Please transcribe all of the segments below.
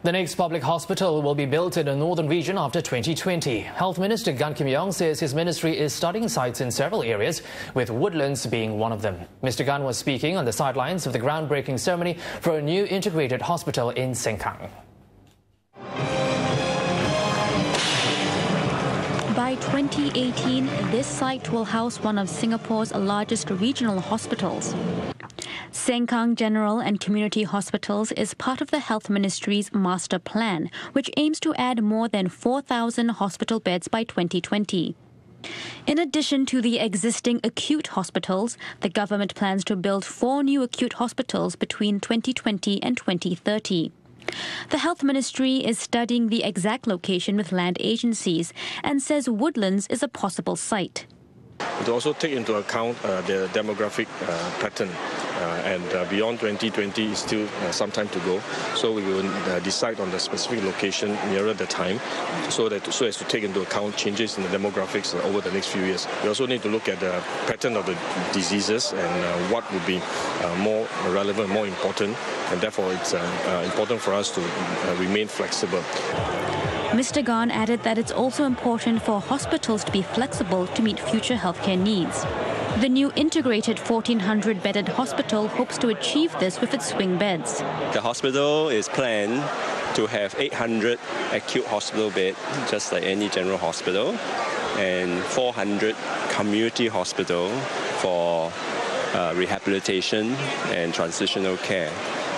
The next public hospital will be built in the northern region after 2020. Health Minister Gan Kim Yong says his ministry is studying sites in several areas, with Woodlands being one of them. Mr. Gan was speaking on the sidelines of the groundbreaking ceremony for a new integrated hospital in Sengkang. By 2018, this site will house one of Singapore's largest regional hospitals. Sengkang General and Community Hospitals is part of the Health Ministry's master plan, which aims to add more than 4,000 hospital beds by 2020. In addition to the existing acute hospitals, the government plans to build 4 new acute hospitals between 2020 and 2030. The Health Ministry is studying the exact location with land agencies and says Woodlands is a possible site. To also take into account the demographic pattern, and beyond 2020 is still some time to go. So we will decide on the specific location nearer the time, so as to take into account changes in the demographics over the next few years. We also need to look at the pattern of the diseases and what would be more relevant, more important, and therefore it's important for us to remain flexible. Mr. Gan added that it's also important for hospitals to be flexible to meet future healthcare needs. The new integrated 1,400-bedded hospital hopes to achieve this with its swing beds. The hospital is planned to have 800 acute hospital beds, just like any general hospital, and 400 community hospital for rehabilitation and transitional care.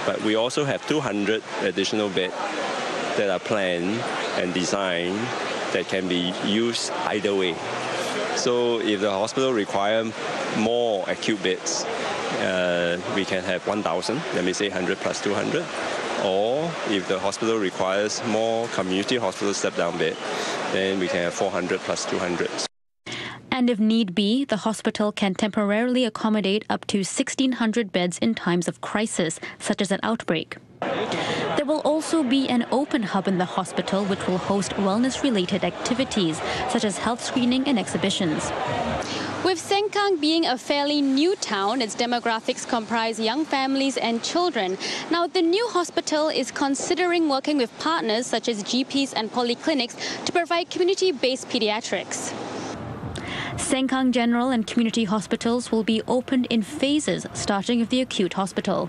But we also have 200 additional beds that are planned and designed that can be used either way. So if the hospital requires more acute beds, we can have 1,000, that means 800 plus 200. Or if the hospital requires more community hospital step-down bed, then we can have 400 plus 200. And if need be, the hospital can temporarily accommodate up to 1,600 beds in times of crisis, such as an outbreak. There will also be an open hub in the hospital which will host wellness-related activities, such as health screening and exhibitions. With Sengkang being a fairly new town, its demographics comprise young families and children. Now, the new hospital is considering working with partners such as GPs and polyclinics to provide community-based pediatrics. Sengkang General and Community Hospitals will be opened in phases, starting with the acute hospital.